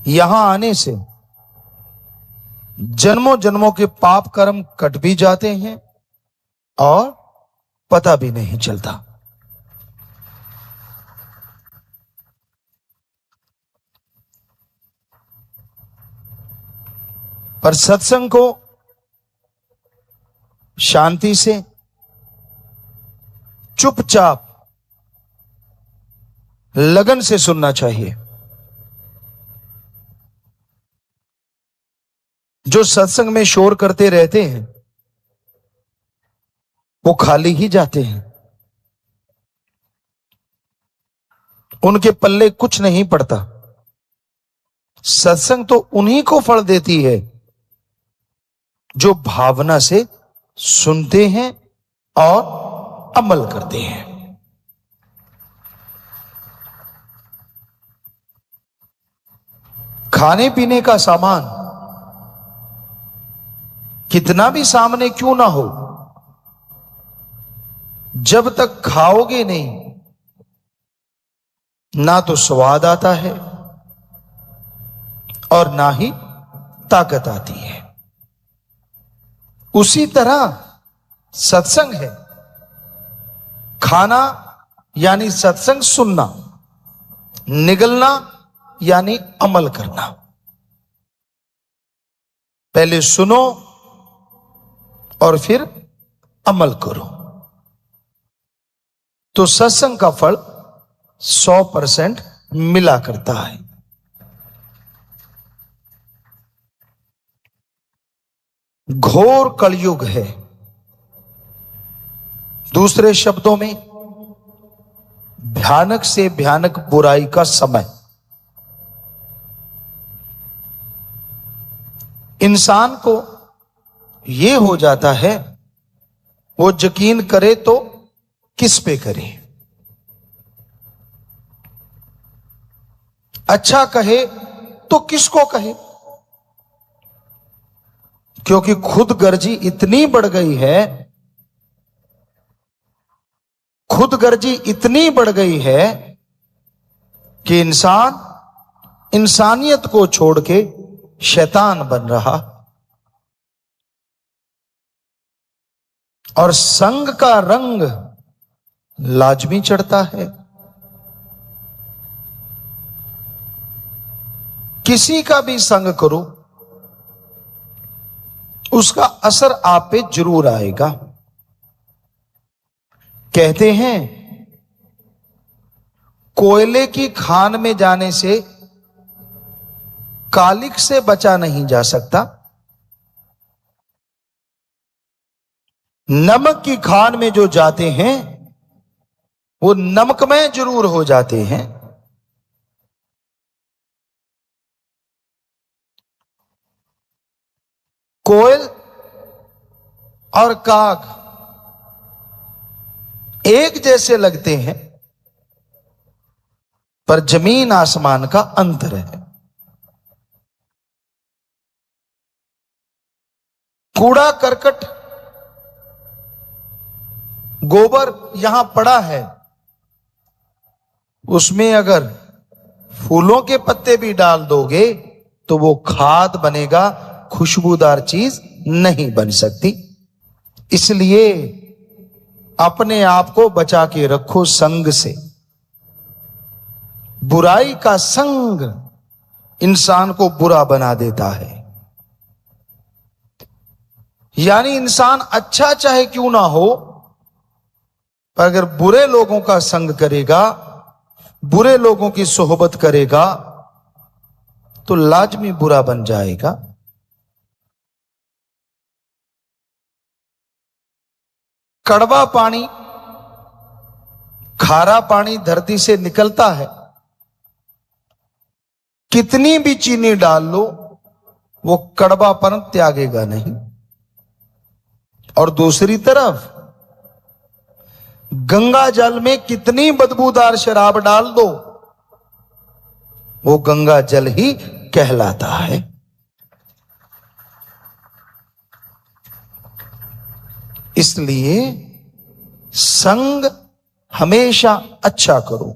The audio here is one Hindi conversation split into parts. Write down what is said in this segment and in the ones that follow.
यहां आने से जन्मों जन्मों के पाप कर्म कट भी जाते हैं और पता भी नहीं चलता। पर सत्संग को शांति से चुपचाप लगन से सुनना चाहिए। जो सत्संग में शोर करते रहते हैं वो खाली ही जाते हैं, उनके पल्ले कुछ नहीं पड़ता। सत्संग तो उन्हीं को फल देती है जो भावना से सुनते हैं और अमल करते हैं। खाने पीने का सामान कितना भी सामने क्यों ना हो, जब तक खाओगे नहीं ना तो स्वाद आता है और ना ही ताकत आती है। उसी तरह सत्संग है। खाना यानी सत्संग सुनना, निगलना यानी अमल करना। पहले सुनो और फिर अमल करो तो सत्संग का फल 100% मिला करता है। घोर कलयुग है, दूसरे शब्दों में भयानक से भयानक बुराई का समय। इंसान को यह हो जाता है वो यकीन करे तो किस पे करे, अच्छा कहे तो किसको कहे, क्योंकि खुद गर्जी इतनी बढ़ गई है, खुद गर्जी इतनी बढ़ गई है कि इंसान इंसानियत को छोड़ के शैतान बन रहा। और संग का रंग लाजमी चढ़ता है। किसी का भी संग करो उसका असर आप पे जरूर आएगा। कहते हैं कोयले की खान में जाने से कालिक से बचा नहीं जा सकता, नमक की खान में जो जाते हैं वो नमकमय जरूर हो जाते हैं। कोयल और काग एक जैसे लगते हैं पर जमीन आसमान का अंतर है। कूड़ा करकट गोबर यहां पड़ा है, उसमें अगर फूलों के पत्ते भी डाल दोगे तो वो खाद बनेगा, खुशबूदार चीज नहीं बन सकती। इसलिए अपने आप को बचा के रखो संग से। बुराई का संग इंसान को बुरा बना देता है। यानी इंसान अच्छा चाहे क्यों ना हो, पर अगर बुरे लोगों का संग करेगा, बुरे लोगों की सोहबत करेगा तो लाजमी बुरा बन जाएगा। कड़वा पानी, खारा पानी धरती से निकलता है, कितनी भी चीनी डाल लो वो कड़वापन त्यागेगा नहीं। और दूसरी तरफ गंगा जल में कितनी बदबूदार शराब डाल दो वो गंगा जल ही कहलाता है। इसलिए संग हमेशा अच्छा करो,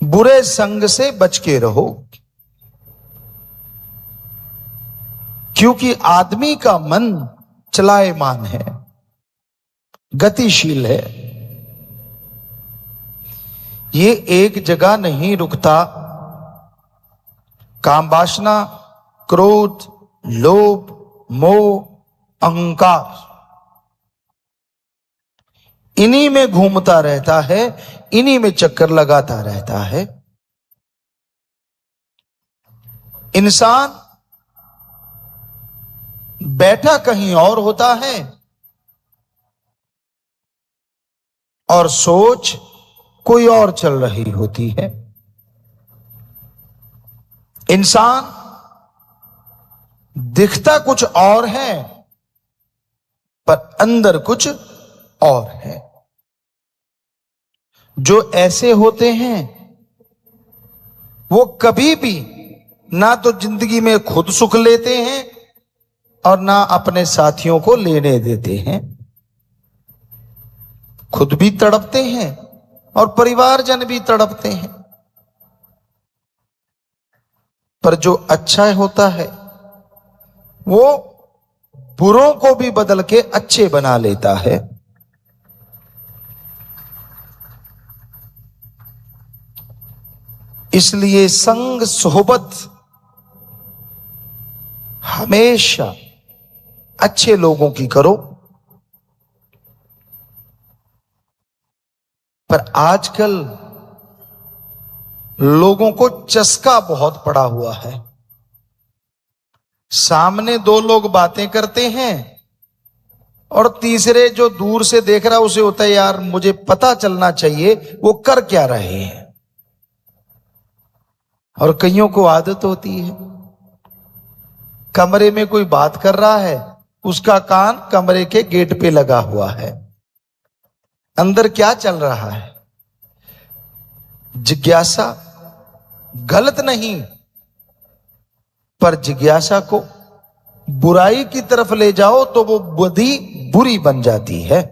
बुरे संग से बच के रहो। क्योंकि आदमी का मन चलायमान है, गतिशील है, ये एक जगह नहीं रुकता। काम वासना, क्रोध, लोभ, मोह, अहंकार, इन्हीं में घूमता रहता है, इन्हीं में चक्कर लगाता रहता है। इंसान बैठा कहीं और होता है और सोच कोई और चल रही होती है। इंसान दिखता कुछ और है पर अंदर कुछ और है। जो ऐसे होते हैं वो कभी भी ना तो जिंदगी में खुद सुख लेते हैं और ना अपने साथियों को लेने देते हैं। खुद भी तड़पते हैं और परिवारजन भी तड़पते हैं। पर जो अच्छा होता है वो बुरों को भी बदल के अच्छे बना लेता है। इसलिए संग सोहबत हमेशा अच्छे लोगों की करो। पर आजकल लोगों को चस्का बहुत पड़ा हुआ है। सामने दो लोग बातें करते हैं और तीसरे जो दूर से देख रहा उसे होता है यार मुझे पता चलना चाहिए वो कर क्या रहे हैं। और कईयों को आदत होती है, कमरे में कोई बात कर रहा है, उसका कान कमरे के गेट पे लगा हुआ है, अंदर क्या चल रहा है। जिज्ञासा गलत नहीं, पर जिज्ञासा को बुराई की तरफ ले जाओ तो वो बुरी बन जाती है,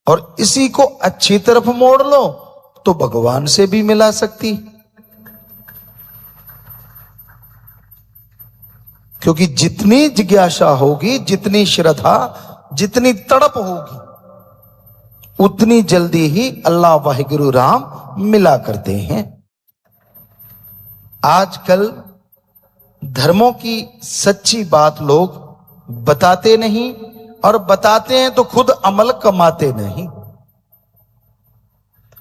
और इसी को अच्छी तरफ मोड़ लो तो भगवान से भी मिला सकती। क्योंकि जितनी जिज्ञासा होगी, जितनी श्रद्धा, जितनी तड़प होगी, उतनी जल्दी ही अल्लाह वाहिगुरु राम मिला करते हैं। आजकल धर्मों की सच्ची बात लोग बताते नहीं, और बताते हैं तो खुद अमल कमाते नहीं।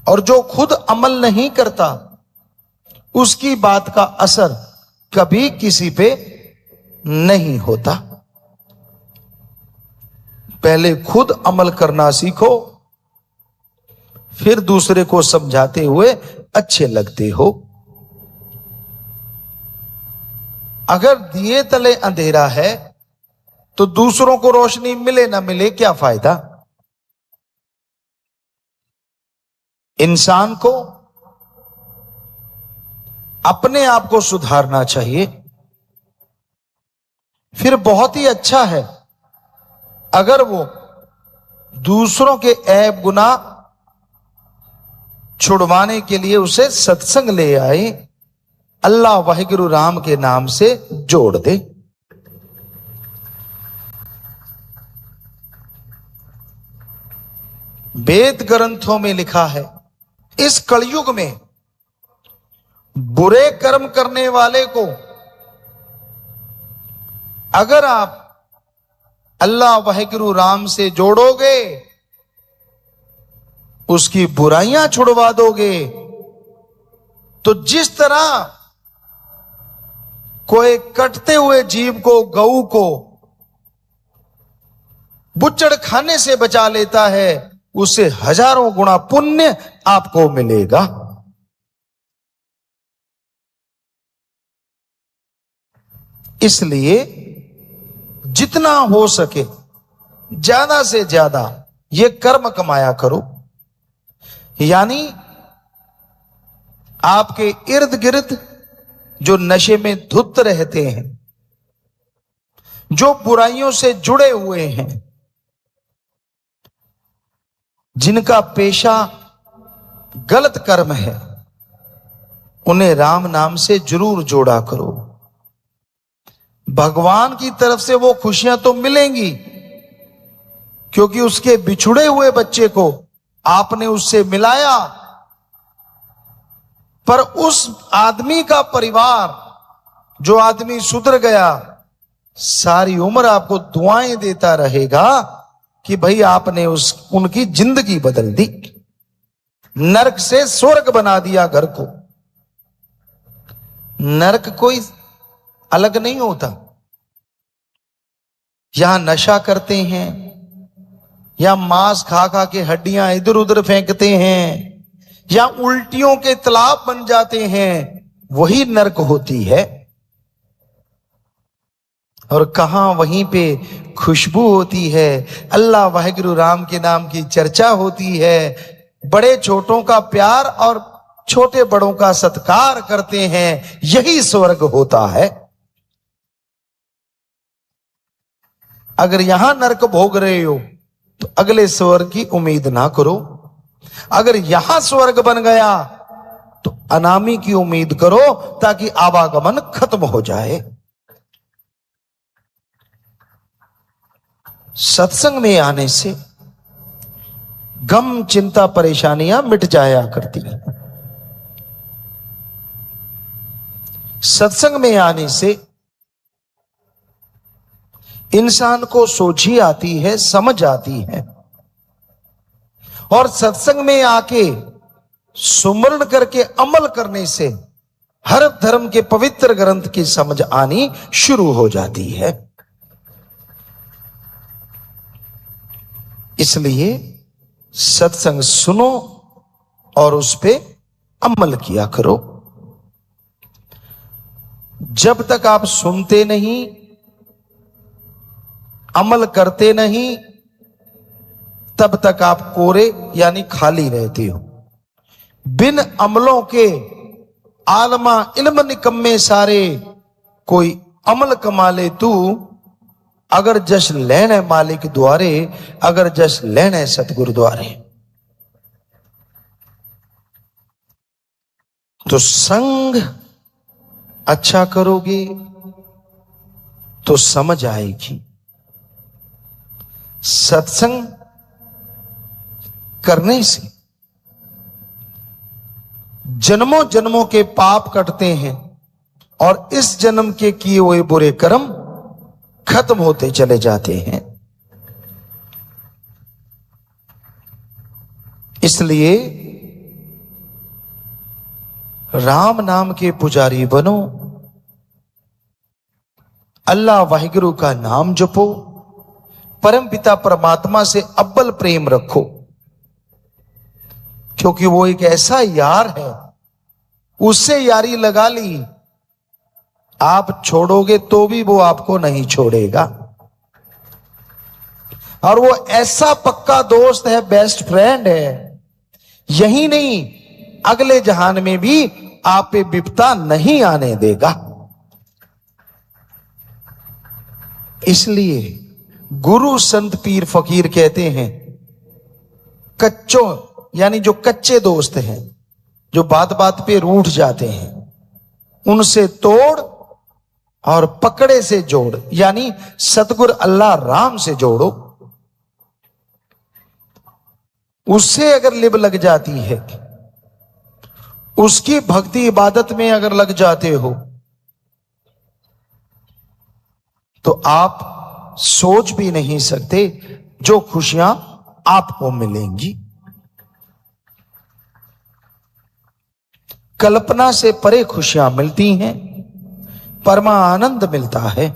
और जो खुद अमल नहीं करता उसकी बात का असर कभी किसी पे नहीं होता। पहले खुद अमल करना सीखो, फिर दूसरे को समझाते हुए अच्छे लगते हो। अगर दिए तले अंधेरा है तो दूसरों को रोशनी मिले ना मिले क्या फायदा। इंसान को अपने आप को सुधारना चाहिए। फिर बहुत ही अच्छा है अगर वो दूसरों के ऐब गुनाह छुड़वाने के लिए उसे सत्संग ले आए, अल्लाह वाहिगुरु राम के नाम से जोड़ दे। वेद ग्रंथों में लिखा है, इस कलयुग में बुरे कर्म करने वाले को अगर आप अल्लाह वाहिगुरु राम से जोड़ोगे, उसकी बुराइयां छुड़वा दोगे, तो जिस तरह कोई कटते हुए जीव को, गऊ को बुच्चड़ खाने से बचा लेता है, उससे हजारों गुना पुण्य आपको मिलेगा। इसलिए जितना हो सके ज्यादा से ज्यादा ये कर्म कमाया करो। यानी आपके इर्द गिर्द जो नशे में धुत रहते हैं, जो बुराइयों से जुड़े हुए हैं, जिनका पेशा गलत कर्म है, उन्हें राम नाम से जरूर जोड़ा करो। भगवान की तरफ से वो खुशियां तो मिलेंगी, क्योंकि उसके बिछुड़े हुए बच्चे को आपने उससे मिलाया। पर उस आदमी का परिवार, जो आदमी सुधर गया, सारी उम्र आपको दुआएं देता रहेगा कि भाई आपने उनकी जिंदगी बदल दी, नरक से स्वर्ग बना दिया घर को। नरक कोई अलग नहीं होता। यहां नशा करते हैं या मांस खा खा के हड्डियां इधर उधर फेंकते हैं या उल्टियों के तालाब बन जाते हैं, वही नरक होती है। और कहां वहीं पे खुशबू होती है, अल्लाह वाहिगुरु राम के नाम की चर्चा होती है, बड़े छोटों का प्यार और छोटे बड़ों का सत्कार करते हैं, यही स्वर्ग होता है। अगर यहां नरक भोग रहे हो तो अगले स्वर्ग की उम्मीद ना करो। अगर यहां स्वर्ग बन गया तो अनामी की उम्मीद करो, ताकि आवागमन खत्म हो जाए। सत्संग में आने से गम चिंता परेशानियां मिट जाया करती हैं। सत्संग में आने से इंसान को सोझी आती है, समझ आती है, और सत्संग में आके सुमरण करके अमल करने से हर धर्म के पवित्र ग्रंथ की समझ आनी शुरू हो जाती है। इसलिए सत्संग सुनो और उस पे अमल किया करो। जब तक आप सुनते नहीं, अमल करते नहीं, तब तक आप कोरे यानी खाली रहते हो। बिन अमलों के आलमा इल्म निकम्मे सारे, कोई अमल कमा ले तू, अगर जश लेने मालिक द्वारे, अगर जश लेने सतगुरु द्वारे। तो संग अच्छा करोगे तो समझ आएगी। सत्संग करने से जन्मों जन्मों के पाप कटते हैं और इस जन्म के किए हुए बुरे कर्म खत्म होते चले जाते हैं। इसलिए राम नाम के पुजारी बनो, अल्लाह वाहिगुरु का नाम जपो, परम पिता परमात्मा से अव्वल प्रेम रखो, क्योंकि वो एक ऐसा यार है, उससे यारी लगा ली, आप छोड़ोगे तो भी वो आपको नहीं छोड़ेगा। और वो ऐसा पक्का दोस्त है, बेस्ट फ्रेंड है, यही नहीं अगले जहान में भी आप पे विपदा नहीं आने देगा। इसलिए गुरु संत पीर फकीर कहते हैं, कच्चों यानी जो कच्चे दोस्त हैं, जो बात बात पे रूठ जाते हैं, उनसे तोड़ और पकड़े से जोड़, यानी सतगुरु अल्लाह राम से जोड़ो। उससे अगर लिब लग जाती है, उसकी भक्ति इबादत में अगर लग जाते हो, तो आप सोच भी नहीं सकते जो खुशियां आपको मिलेंगी। कल्पना से परे खुशियां मिलती हैं, परमा आनंद मिलता है।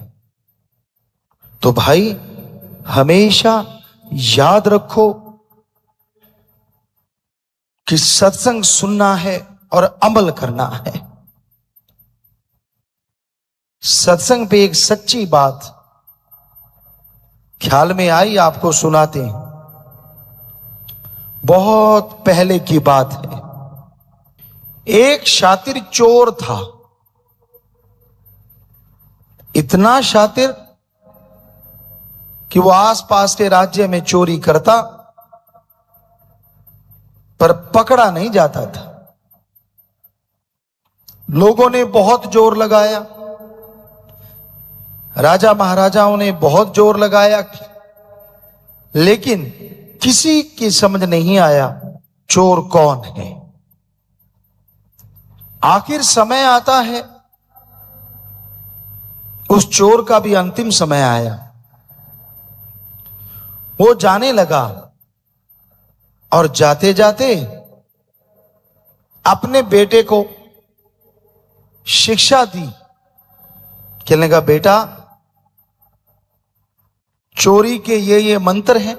तो भाई हमेशा याद रखो कि सत्संग सुनना है और अमल करना है। सत्संग पे एक सच्ची बात ख्याल में आई, आपको सुनाते हैं। बहुत पहले की बात है। एक शातिर चोर था, इतना शातिर कि वो आसपास के राज्य में चोरी करता, पर पकड़ा नहीं जाता था। लोगों ने बहुत जोर लगाया, राजा महाराजाओं ने बहुत जोर लगाया, लेकिन किसी की समझ नहीं आया चोर कौन है। आखिर समय आता है, उस चोर का भी अंतिम समय आया। वो जाने लगा और जाते जाते अपने बेटे को शिक्षा दी। कहने लगा, बेटा चोरी के ये मंत्र हैं,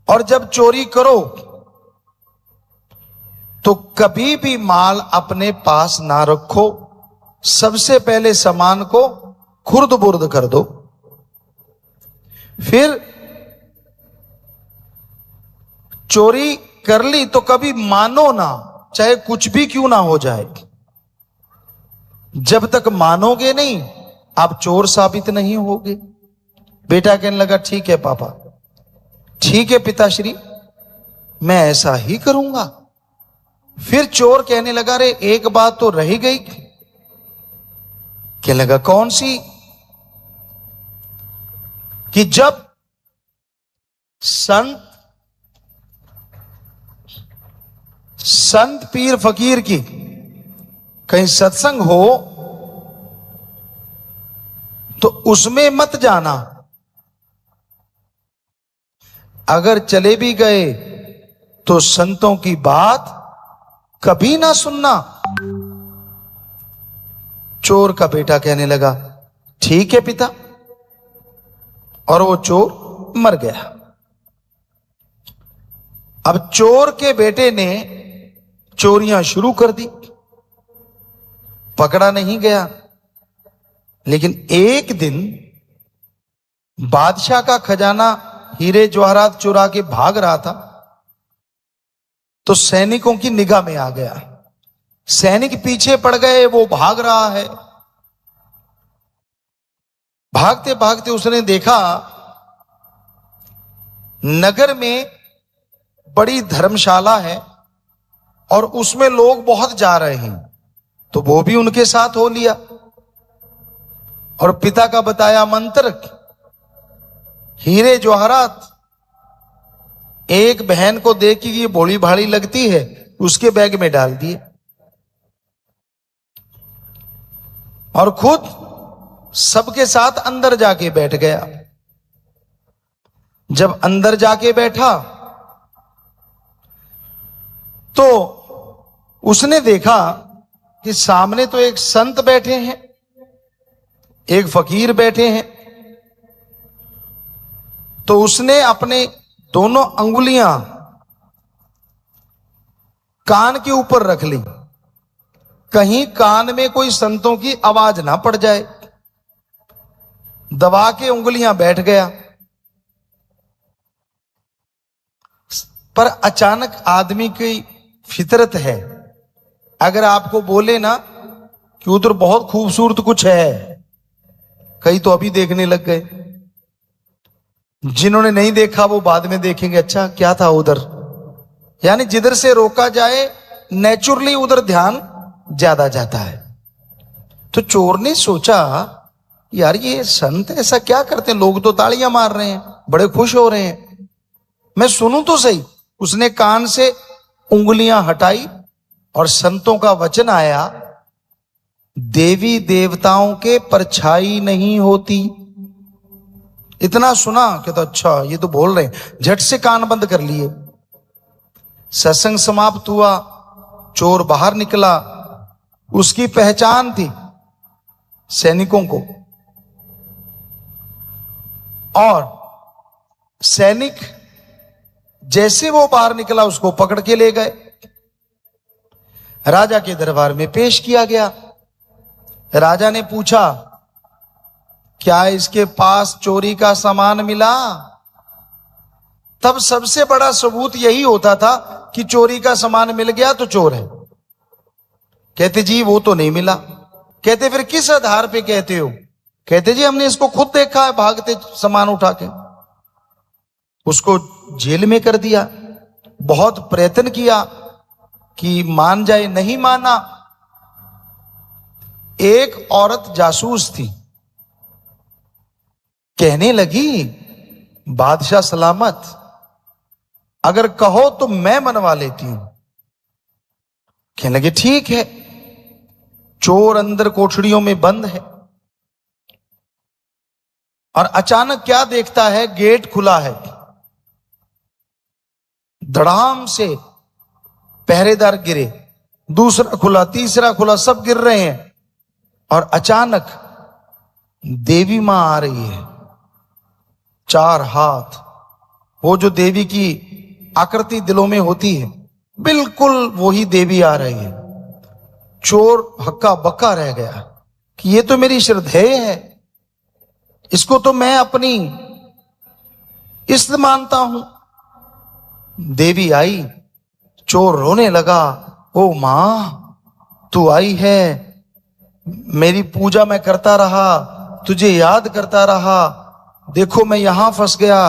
और जब चोरी करो तो कभी भी माल अपने पास ना रखो, सबसे पहले सामान को खुर्द बुर्द कर दो, फिर चोरी कर ली तो कभी मानो ना, चाहे कुछ भी क्यों ना हो जाए। जब तक मानोगे नहीं आप चोर साबित नहीं होगे। बेटा कहने लगा, ठीक है पापा, ठीक है पिताश्री, मैं ऐसा ही करूंगा। फिर चोर कहने लगा, रे एक बात तो रह गई। कहने लगा, कौन सी? कि जब संत पीर फकीर की कहीं सत्संग हो तो उसमें मत जाना, अगर चले भी गए तो संतों की बात कभी ना सुनना। चोर का बेटा कहने लगा, ठीक है पिता, और वो चोर मर गया। अब चोर के बेटे ने चोरियां शुरू कर दी, पकड़ा नहीं गया। लेकिन एक दिन बादशाह का खजाना हीरे जवाहरात चुरा के भाग रहा था, तो सैनिकों की निगाह में आ गया। सैनिक पीछे पड़ गए, वो भाग रहा है। भागते भागते उसने देखा नगर में बड़ी धर्मशाला है और उसमें लोग बहुत जा रहे हैं, तो वो भी उनके साथ हो लिया। और पिता का बताया मंत्र, हीरे जवाहरात एक बहन को देख के ये भोली भाली लगती है, उसके बैग में डाल दिए और खुद सबके साथ अंदर जाके बैठ गया। जब अंदर जाके बैठा तो उसने देखा कि सामने तो एक संत बैठे हैं, एक फकीर बैठे हैं। तो उसने अपने दोनों अंगुलियां कान के ऊपर रख ली, कहीं कान में कोई संतों की आवाज ना पड़ जाए। दबा के उंगलियां बैठ गया। पर अचानक आदमी की फितरत है, अगर आपको बोले ना कि उधर बहुत खूबसूरत कुछ है, कई तो अभी देखने लग गए। जिन्होंने नहीं देखा वो बाद में देखेंगे, अच्छा क्या था उधर। यानी जिधर से रोका जाए नेचुरली उधर ध्यान ज्यादा जाता है। तो चोर ने सोचा, यार ये संत ऐसा क्या करते हैं, लोग तो तालियां मार रहे हैं, बड़े खुश हो रहे हैं, मैं सुनूं तो सही। उसने कान से उंगलियां हटाई और संतों का वचन आया, देवी देवताओं के परछाई नहीं होती। इतना सुना कि तो अच्छा ये तो बोल रहे हैं, झट से कान बंद कर लिए। सत्संग समाप्त हुआ, चोर बाहर निकला। उसकी पहचान थी सैनिकों को, और सैनिक जैसे वो बाहर निकला उसको पकड़ के ले गए, राजा के दरबार में पेश किया गया। राजा ने पूछा, क्या इसके पास चोरी का सामान मिला? तब सबसे बड़ा सबूत यही होता था कि चोरी का सामान मिल गया तो चोर है। कहते जी वो तो नहीं मिला। कहते फिर किस आधार पे कहते हो? कहते जी हमने इसको खुद देखा है भागते सामान उठा के। उसको जेल में कर दिया, बहुत प्रयत्न किया कि मान जाए, नहीं माना। एक औरत जासूस थी, कहने लगी, बादशाह सलामत, अगर कहो तो मैं मनवा लेती हूं। कहने लगे ठीक है। चोर अंदर कोठड़ियों में बंद है और अचानक क्या देखता है, गेट खुला है। धड़ाम से पहरेदार गिरे, दूसरा खुला, तीसरा खुला, सब गिर रहे हैं। और अचानक देवी मां आ रही है, 4 हाथ, वो जो देवी की आकृति दिलों में होती है, बिल्कुल वही देवी आ रही है। चोर हक्का बक्का रह गया कि ये तो मेरी श्रद्धेय है, इसको तो मैं अपनी इष्ट मानता हूं। देवी आई, चोर रोने लगा, ओ मां तू आई है, मेरी पूजा मैं करता रहा, तुझे याद करता रहा, देखो मैं यहां फंस गया,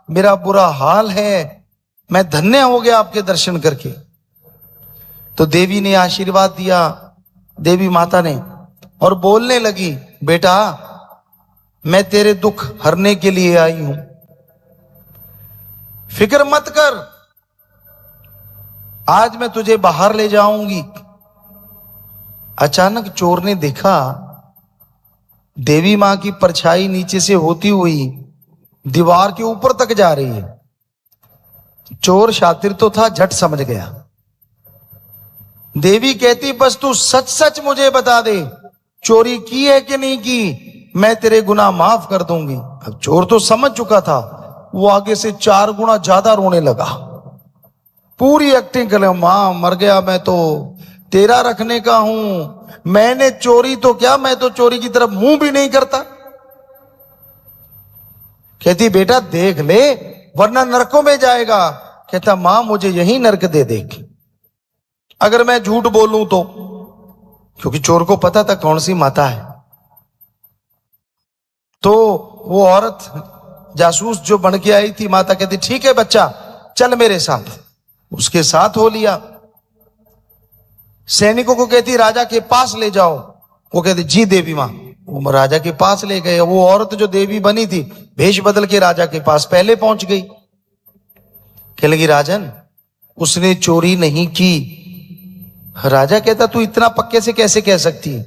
मेरा बुरा हाल है, मैं धन्य हो गया आपके दर्शन करके। तो देवी ने आशीर्वाद दिया, देवी माता ने, और बोलने लगी, बेटा मैं तेरे दुख हरने के लिए आई हूं, फिक्र मत कर, आज मैं तुझे बाहर ले जाऊंगी। अचानक चोर ने देखा देवी मां की परछाई नीचे से होती हुई दीवार के ऊपर तक जा रही है। चोर शातिर तो था, झट समझ गया। देवी कहती, बस तू सच सच मुझे बता दे, चोरी की है कि नहीं की, मैं तेरे गुनाह माफ कर दूंगी। अब चोर तो समझ चुका था, वो आगे से 4 गुना ज्यादा रोने लगा, पूरी एक्टिंग कर, मां मर गया, मैं तो तेरा रखने का हूं, मैंने चोरी तो क्या, मैं तो चोरी की तरफ मुंह भी नहीं करता। कहती बेटा देख ले वरना नरकों में जाएगा। कहता मां मुझे यही नरक दे देगी अगर मैं झूठ बोलूं तो, क्योंकि चोर को पता था कौन सी माता है। तो वो औरत जासूस जो बन के आई थी, माता कहती ठीक है बच्चा चल मेरे साथ, उसके साथ हो लिया। सैनिकों को कहती राजा के पास ले जाओ, वो कहते जी देवी मां। वो राजा के पास ले गए। वो औरत जो देवी बनी थी भेष बदल के राजा के पास पहले पहुंच गई। कहने लगी राजन उसने चोरी नहीं की। राजा कहता तू इतना पक्के से कैसे कह सकती है।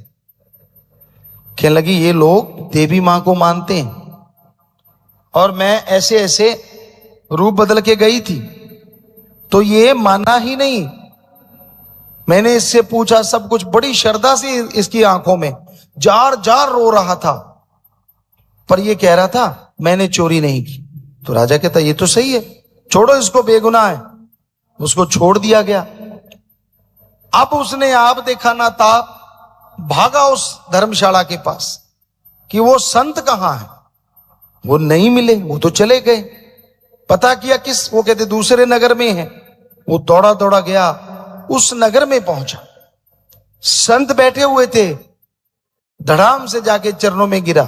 कहने लगी ये लोग देवी मां को मानते हैं और मैं ऐसे ऐसे रूप बदल के गई थी तो ये माना ही नहीं। मैंने इससे पूछा सब कुछ, बड़ी श्रद्धा से इसकी आंखों में जार जार रो रहा था, पर ये कह रहा था मैंने चोरी नहीं की। तो राजा कहता ये तो सही है, छोड़ो इसको, बेगुनाह है। उसको छोड़ दिया गया। अब उसने आप देखा ना था, भागा उस धर्मशाला के पास कि वो संत कहां है। वो नहीं मिले, वो तो चले गए। पता किया किस, वो कहते दूसरे नगर में है। वो दौड़ा दौड़ा गया, उस नगर में पहुंचा। संत बैठे हुए थे, धड़ाम से जाके चरणों में गिरा,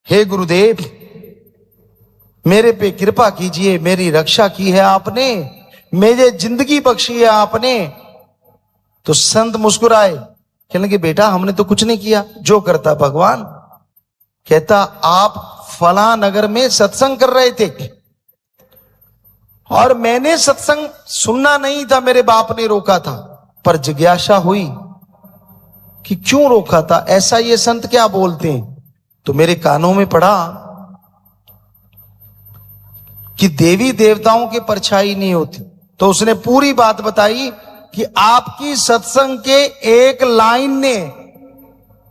हे गुरुदेव मेरे पे कृपा कीजिए, मेरी रक्षा की है आपने, मेरे जिंदगी बख्शी है आपने। तो संत मुस्कुराए, कहने लगे बेटा हमने तो कुछ नहीं किया, जो करता भगवान। कहता आप फला नगर में सत्संग कर रहे थे और मैंने सत्संग सुनना नहीं था, मेरे बाप ने रोका था, पर जिज्ञासा हुई कि क्यों रोका था, ऐसा ये संत क्या बोलते हैं। तो मेरे कानों में पड़ा कि देवी देवताओं की परछाई नहीं होती। तो उसने पूरी बात बताई कि आपकी सत्संग के एक लाइन ने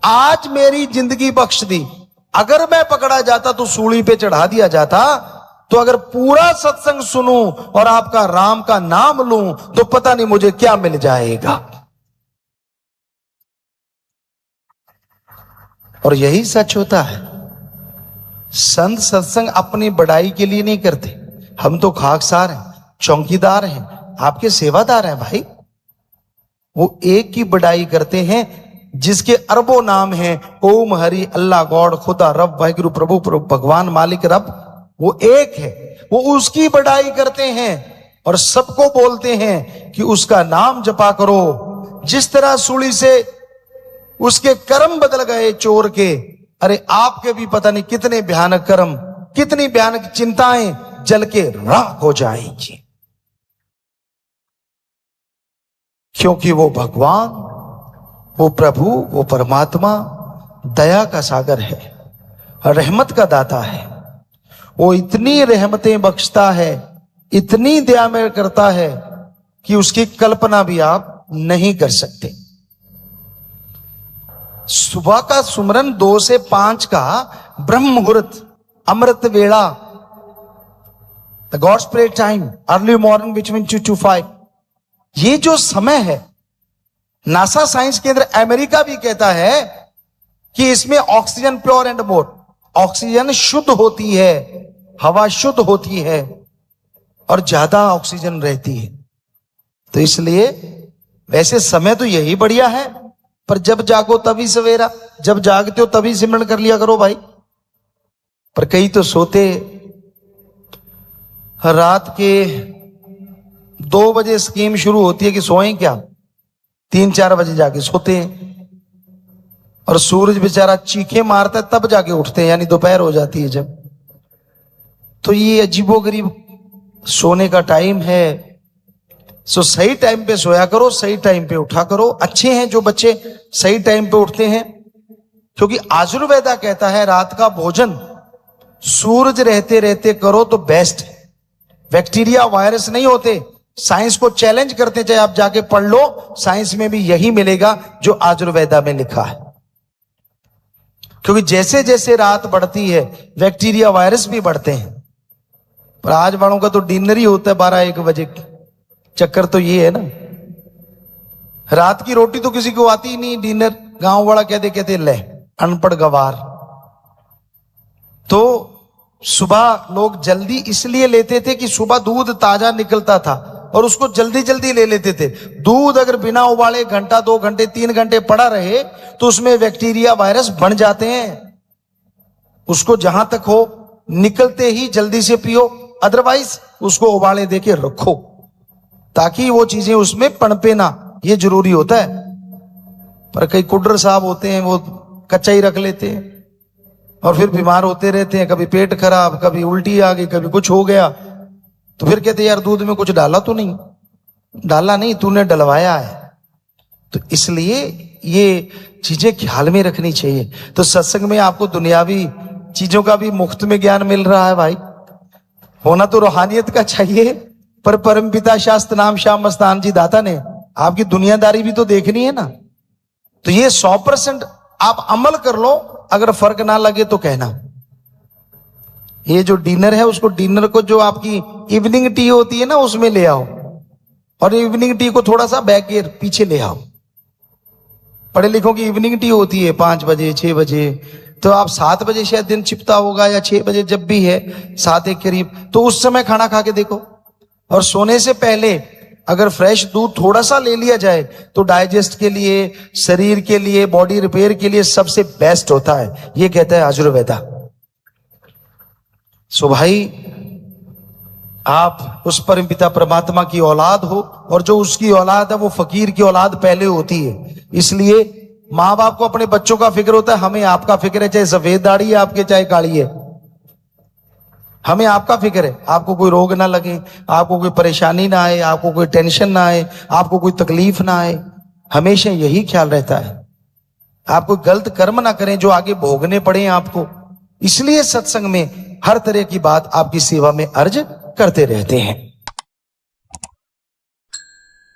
आज मेरी जिंदगी बख्श दी। अगर मैं पकड़ा जाता तो सूली पे चढ़ा दिया जाता, तो अगर पूरा सत्संग सुनूं और आपका राम का नाम लूं तो पता नहीं मुझे क्या मिल जाएगा। और यही सच होता है। संत सत्संग अपनी बड़ाई के लिए नहीं करते। हम तो खाकसार हैं, चौकीदार हैं, आपके सेवादार हैं भाई। वो एक की बड़ाई करते हैं जिसके अरबों नाम हैं, ओम हरि अल्लाह गॉड खुदा रब वाहिगुरु प्रभु भगवान मालिक रब, वो एक है। वो उसकी बड़ाई करते हैं और सबको बोलते हैं कि उसका नाम जपा करो। जिस तरह सूली से उसके कर्म बदल गए चोर के, अरे आपके भी पता नहीं कितने भयानक कर्म, कितनी भयानक चिंताएं जल के राख हो जाएंगी, क्योंकि वो भगवान, वो प्रभु, वो परमात्मा दया का सागर है, रहमत का दाता है। वो इतनी रहमतें बख्शता है, इतनी दया में करता है कि उसकी कल्पना भी आप नहीं कर सकते। सुबह का सुमरन 2 से 5 का ब्रह्म मुहूर्त, अमृत वेला, the gods pray time, early morning between 2 to 5, ये जो समय है, नासा साइंस केंद्र अमेरिका भी कहता है कि इसमें oxygen pure and more, oxygen शुद्ध होती है, हवा शुद्ध होती है और ज्यादा ऑक्सीजन रहती है। तो इसलिए वैसे समय तो यही बढ़िया है, पर जब जागो तभी सवेरा, जब जागते हो तभी सिमरन कर लिया करो भाई। पर कई तो सोते रात के 2 बजे स्कीम शुरू होती है कि सोएं क्या, 3-4 बजे जाके सोते हैं, और सूरज बेचारा चीखे मारता है तब जाके उठते हैं, यानी दोपहर हो जाती है जब। तो ये अजीबोगरीब सोने का टाइम है। सो सही टाइम पे सोया करो, सही टाइम पे उठा करो। अच्छे हैं जो बच्चे सही टाइम पे उठते हैं, क्योंकि आयुर्वेदा कहता है रात का भोजन सूरज रहते रहते करो तो बेस्ट है। बैक्टीरिया वायरस नहीं होते, साइंस को चैलेंज करते, चाहे आप जाके पढ़ लो, साइंस में भी यही मिलेगा जो आयुर्वेदा में लिखा है। क्योंकि जैसे जैसे रात बढ़ती है बैक्टीरिया वायरस भी बढ़ते हैं। पर आज वालों का तो डिनर ही होता है 12-1 बजे। चक्कर तो ये है ना, रात की रोटी तो किसी को आती ही नहीं, डिनर गांव वाला कहते ले अनपढ़ गवार। तो सुबह लोग जल्दी इसलिए लेते थे कि सुबह दूध ताजा निकलता था और उसको जल्दी जल्दी ले लेते थे। दूध अगर बिना उबाले 1 घंटा 2 घंटे 3 घंटे पड़ा रहे तो उसमें बैक्टीरिया वायरस बन जाते हैं। उसको जहां तक हो निकलते ही जल्दी से पियो, अदरवाइज उसको उबाले देके रखो ताकि वो चीजें उसमें पनपे ना, ये जरूरी होता है। पर कई कुड्र साहब होते हैं, वो कच्चा ही रख लेते हैं और फिर बीमार होते रहते हैं, कभी पेट खराब, कभी उल्टी आ गई, कभी कुछ हो गया। तो फिर कहते यार दूध में कुछ डाला तो नहीं, डाला नहीं, तूने डलवाया है। तो इसलिए ये चीजें ख्याल में रखनी चाहिए। तो सत्संग में आपको दुनियावी चीजों का भी मुफ्त में ज्ञान मिल रहा है भाई। होना तो रूहानियत का चाहिए, पर परमपिता शास्त्र नाम श्याम मस्तान जी दाता ने आपकी दुनियादारी भी तो देखनी है ना। तो ये 100% आप अमल कर लो, अगर फर्क ना लगे तो कहना। ये जो डिनर है उसको, डिनर को जो आपकी इवनिंग टी होती है ना उसमें ले आओ, और इवनिंग टी को थोड़ा सा बैक गियर पीछे ले आओ। पढ़े लिखों की इवनिंग टी होती है 5 बजे 6 बजे, तो आप 7 बजे शायद दिन छिपता होगा या 6 बजे जब भी है 7 के करीब, तो उस समय खाना खा के देखो। और सोने से पहले अगर फ्रेश दूध थोड़ा सा ले लिया जाए तो डाइजेस्ट के लिए, शरीर के लिए, बॉडी रिपेयर के लिए सबसे बेस्ट होता है, ये कहता है आयुर्वेदा। सो भाई आप उस परमपिता परमात्मा की औलाद हो, और जो उसकी औलाद है वो फकीर की औलाद पहले होती है। इसलिए माँ बाप को अपने बच्चों का फिक्र होता है, हमें आपका फिक्र है, चाहे सफेद दाढ़ी है आपके चाहे काली है, हमें आपका फिक्र है। आपको कोई रोग ना लगे, आपको कोई परेशानी ना आए, आपको कोई टेंशन ना आए, आपको कोई तकलीफ ना आए, हमेशा यही ख्याल रहता है। आप कोई गलत कर्म ना करें जो आगे भोगने पड़े आपको। इसलिए सत्संग में हर तरह की बात आपकी सेवा में अर्ज करते रहते हैं।